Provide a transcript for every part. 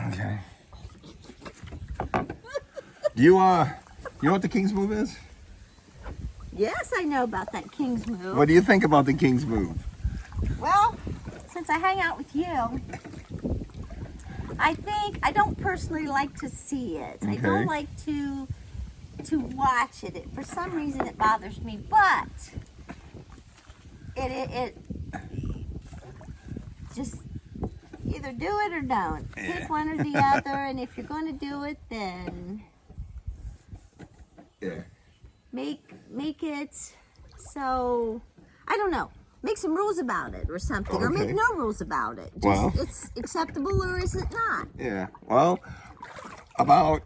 Okay. You know what the King's Move is? Yes, I know about that King's Move. What do you think about the King's Move? Well, since I hang out with you, I don't personally like to see it. Okay. I don't like to watch it. For some reason, it bothers me. But it just either do it or don't. Pick one or the other. And if you're going to do it, then make it so, I don't know. Make some rules about it or something, or make no rules about it. Just, it's acceptable or is it not? Yeah. Well, about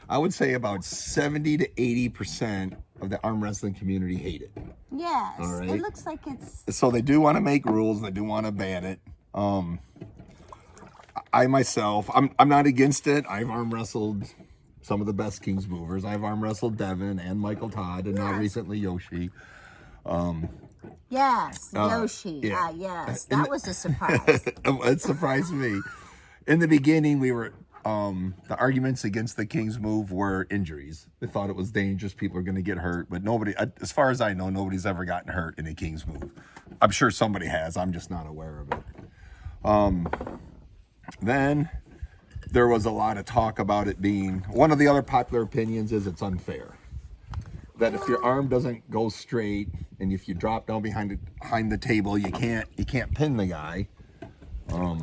I would say about 70 to 80% of the arm wrestling community hate it. Yes. All right. It looks like it's. So they do want to make rules. They do want to ban it. I myself, I'm not against it. I've arm wrestled some of the best King's Movers. I've arm wrestled Devon and Michael Todd, and now recently Yoshi. Yes, Yoshi. Yeah. Yes, that was a surprise. It surprised me. In the beginning, we were the arguments against the King's Move were injuries. They thought it was dangerous. People are going to get hurt, but nobody, as far as I know, nobody's ever gotten hurt in a King's Move. I'm sure somebody has. I'm just not aware of it. Then there was a lot of talk about it being, one of the other popular opinions is it's unfair. That if your arm doesn't go straight and if you drop down behind the table, you can't pin the guy. Well,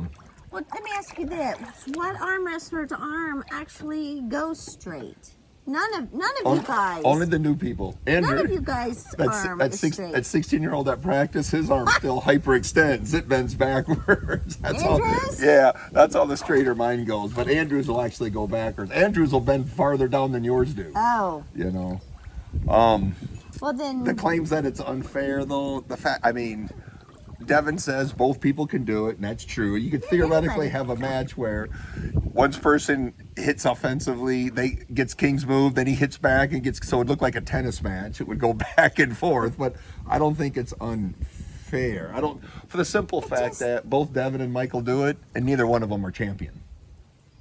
let me ask you this: what arm wrestler's arm actually goes straight? None of you guys. Only the new people. Andrew, none of you guys' arm is straight. That 16-year-old at practice, his arm still hyperextends. It bends backwards. That's Andrew's? That's how the straighter mine goes. But Andrew's will actually go backwards. Andrew's will bend farther down than yours do. Oh. You know. Well then. The claims that it's unfair, though, Devon says both people can do it, and that's true. You could theoretically have a match where one person hits offensively, gets King's Move, then he hits back and gets, so it looked like a tennis match. It would go back and forth, but I don't think it's unfair. For the simple fact that both Devon and Michael do it, and neither one of them are champion.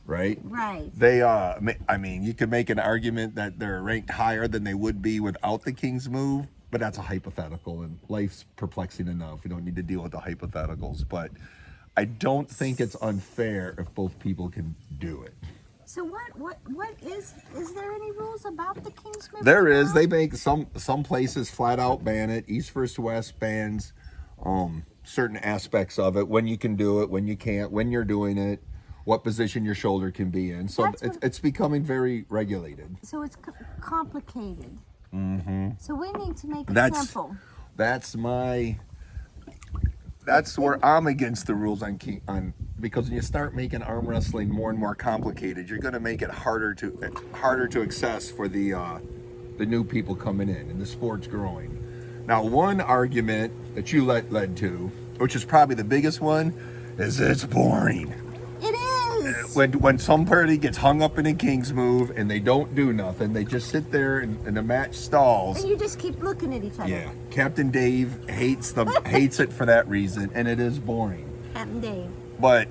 Right? Right. You could make an argument that they're ranked higher than they would be without the King's Move, but that's a hypothetical, and life's perplexing enough. We don't need to deal with the hypotheticals, but I don't think it's unfair if both people can do it. So what is there any rules about the King's Move? There is. They make some places flat out ban it. East versus West bans certain aspects of it, when you can do it, when you can't, when you're doing it, what position your shoulder can be in. So it's becoming very regulated. So it's complicated. Mm-hmm. So we need to make it simple. That's where I'm against the rules on because when you start making arm wrestling more and more complicated, you're going to make it harder to access for the new people coming in, and the sport's growing. Now, one argument that you led to, which is probably the biggest one, is it's boring. It is. When somebody gets hung up in a King's Move and they don't do nothing, they just sit there and the match stalls. And you just keep looking at each other. Yeah, Captain Dave hates it for that reason, and it is boring. Captain Dave. But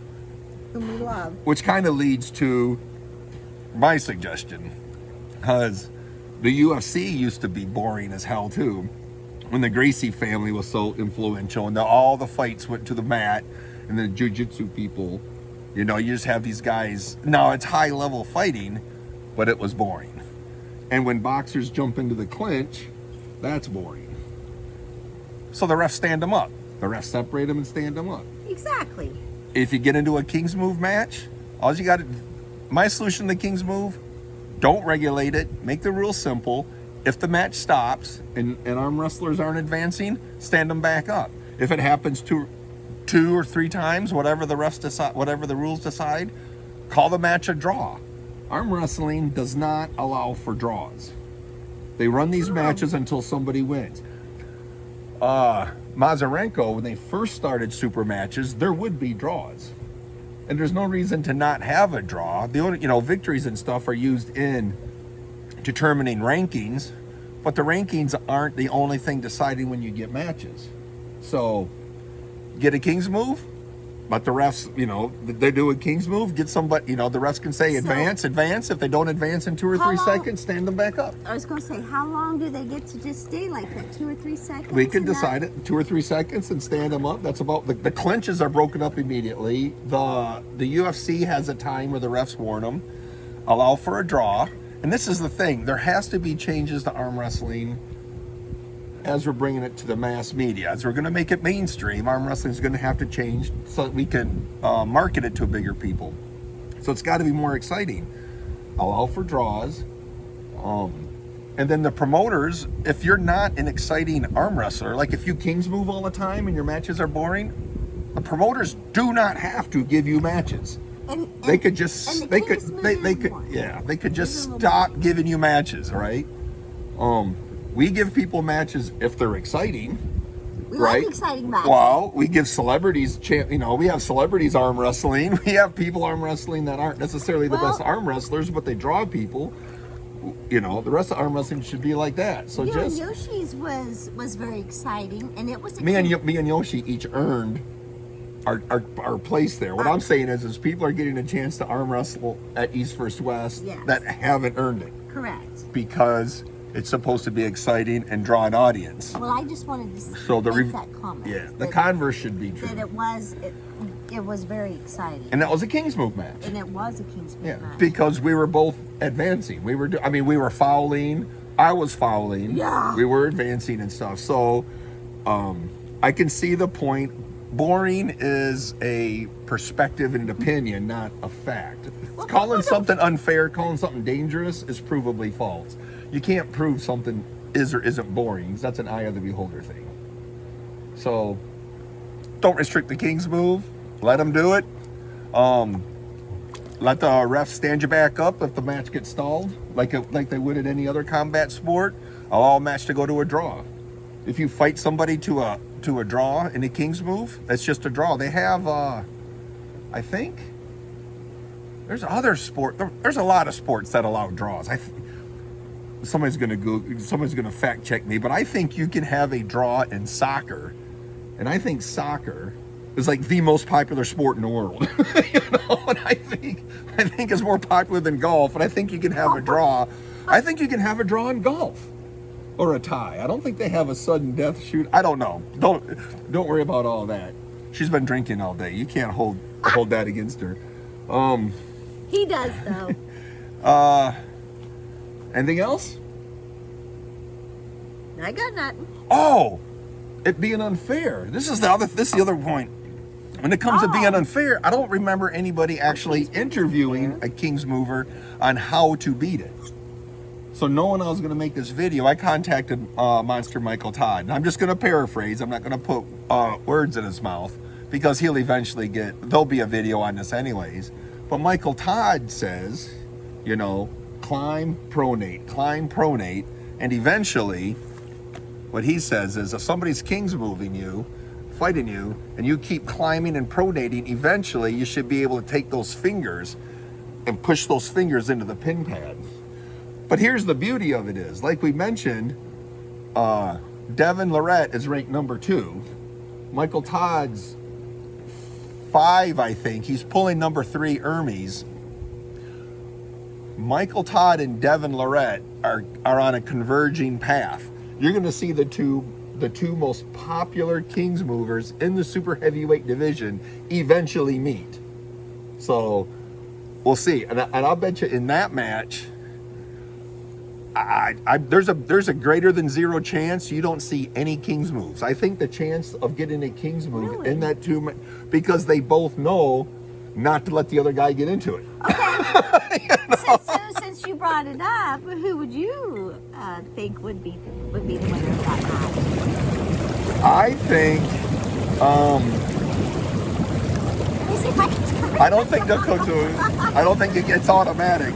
whom we love. Which kind of leads to my suggestion, because the UFC used to be boring as hell too, when the Gracie family was so influential, and all the fights went to the mat, and the jiu-jitsu people. You just have these guys. Now, it's high-level fighting, but it was boring. And when boxers jump into the clinch, that's boring. So the refs stand them up. The refs separate them and stand them up. Exactly. If you get into a King's Move match, all you got to... My solution to the King's Move, don't regulate it. Make the rules simple. If the match stops and arm wrestlers aren't advancing, stand them back up. If it happens two or three times, whatever the refs decide, whatever the rules decide, call the match a draw. Arm wrestling does not allow for draws. They run these matches until somebody wins. Mazarenko, when they first started super matches, there would be draws. And there's no reason to not have a draw. The only, victories and stuff are used in determining rankings, but the rankings aren't the only thing deciding when you get matches. So, get a King's Move, But the refs, you know, they do a king's move, get somebody, you know, the refs can say advance. If they don't advance in 2 or 3 seconds, stand them back up. I was going to say, how long do they get to just stay like that? 2 or 3 seconds? We can decide it, 2 or 3 seconds, and stand them up. That's about, the clinches are broken up immediately. The UFC has a time where the refs warn them, allow for a draw. And this is the thing, there has to be changes to arm wrestling as we're bringing it to the mass media. As we're going to make it mainstream, arm wrestling is going to have to change so that we can market it to bigger people. So it's got to be more exciting. Allow for draws. And then the promoters, if you're not an exciting arm wrestler, like if you kings move all the time and your matches are boring, the promoters do not have to give you matches. They could just stop giving you matches, right? We give people matches if they're exciting. We right? like exciting matches. Well, we give celebrities, we have celebrities arm wrestling. We have people arm wrestling that aren't necessarily the best arm wrestlers, but they draw people. You know, the rest of arm wrestling should be like that. So just Yoshi's was very exciting, and it was me and Yoshi each earned our place there. What I'm saying is people are getting a chance to arm wrestle at East First West that haven't earned it. Correct. Because it's supposed to be exciting and draw an audience. Well, I just wanted to make that comment. Yeah, the converse should be true. That it was very exciting. And that was a King's Move match. And it was a King's Move match. Because we were both advancing. We were fouling. I was fouling. Yeah. We were advancing and stuff. So I can see the point. Boring is a perspective and an opinion, not a fact. Calling something unfair, calling something dangerous is provably false. You can't prove something is or isn't boring. That's an eye of the beholder thing. So don't restrict the King's Move. Let them do it. Let the refs stand you back up if the match gets stalled, like they would in any other combat sport. Allow a match to go to a draw. If you fight somebody to a draw in a King's Move, that's just a draw. They have, I think, there's other sport. There's a lot of sports that allow draws. Somebody's gonna fact check me, but I think you can have a draw in soccer, and I think soccer is like the most popular sport in the world. And I think it's more popular than golf, and I think you can have a draw. I think you can have a draw in golf. Or a tie. I don't think they have a sudden death shoot. I don't know. Don't worry about all that. She's been drinking all day. You can't hold that against her. He does though. Anything else? I got nothing. Oh, it being unfair. This is the other point. When it comes to being unfair, I don't remember anybody actually interviewing a King's Mover on how to beat it. So knowing I was going to make this video, I contacted Monster Michael Todd. And I'm just going to paraphrase. I'm not going to put words in his mouth because he'll eventually there'll be a video on this anyways. But Michael Todd says, climb, pronate. And eventually, what he says is if somebody's King's moving you, fighting you, and you keep climbing and pronating, eventually you should be able to take those fingers and push those fingers into the pin pad. But here's the beauty of it is, like we mentioned, Devon Lorette is ranked number 2. Michael Todd's 5, I think. He's pulling number 3 Hermes. Michael Todd and Devon Lorette are on a converging path. You're going to see the two most popular King's Movers in the super heavyweight division eventually meet. So we'll see. And I'll bet you in that match, there's a greater than 0 chance you don't see any King's moves. I think the chance of getting a King's move in that because they both know not to let the other guy get into it. Okay. Since you brought it up, who would you think would be the winner of that match? I think. Let me see if I can turn. I don't think they'll go to it. I don't think it gets automatic.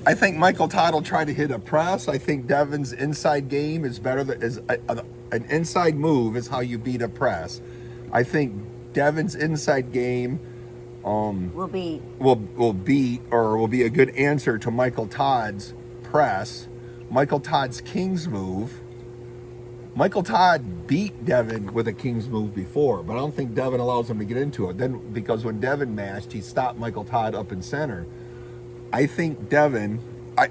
I think Michael Todd will try to hit a press. I think Devon's inside game is better. An inside move is how you beat a press. I think Devon's inside game will be a good answer to Michael Todd's press. Michael Todd's King's move Michael Todd beat Devon with a King's move before, but I don't think Devon allows him to get into it. Then, because when Devon matched, he stopped Michael Todd up in center. I think Devon,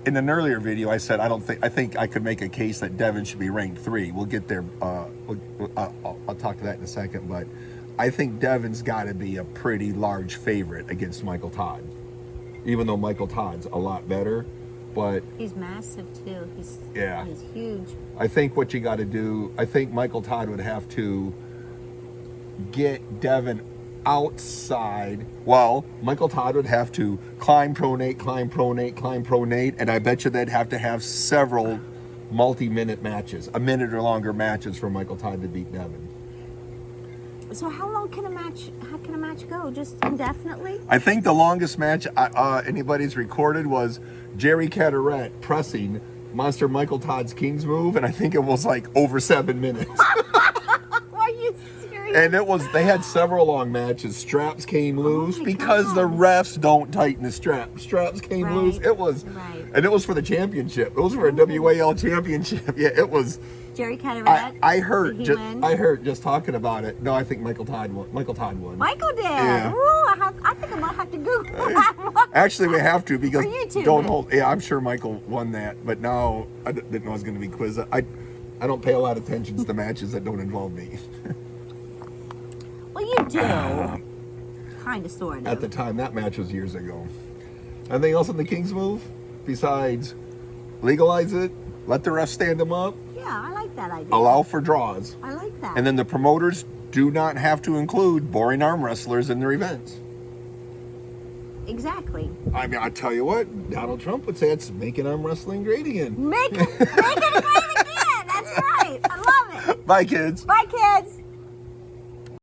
in an earlier video, I said I think I could make a case that Devon should be ranked 3. We'll get there. I'll talk to that in a second, but I think Devon's got to be a pretty large favorite against Michael Todd, even though Michael Todd's a lot better. But he's massive too. He's huge. I think what you got to do, I think Michael Todd would have to get Devon outside. Well, Michael Todd would have to climb, pronate, climb, pronate, climb, pronate, and I bet you they'd have to have several multi-minute matches, a minute or longer matches for Michael Todd to beat Devon. So how long can a match go? Just indefinitely? I think the longest match anybody's recorded was Jerry Caderet pressing Monster Michael Todd's King's move, and I think it was like over 7 minutes. Are you serious? And they had several long matches. Straps came loose because God. the refs don't tighten the straps. Straps came loose. It was, and it was for the championship. It was for a WAL championship. Yeah, it was. Jerry Caderet. I heard just talking about it. No, I think Michael Todd won. Michael Todd won. Michael did. Yeah. Ooh, I think I'm gonna have to Google that one. Actually, we have to because YouTube don't hold. Yeah, I'm sure Michael won that, but now I didn't know I was going to be quizzed. I don't pay a lot of attention to the matches that don't involve me. Well, you do. Kind of, sort of. At the time, that match was years ago. Anything else in the King's move besides legalize it, let the refs stand them up? Yeah, I like that idea. Allow for draws. I like that. And then the promoters do not have to include boring arm wrestlers in their events. Exactly. I mean, I tell you what, Donald Trump would say it's making arm wrestling great again. Make it great again. That's right. I love it. Bye, kids. Bye, kids.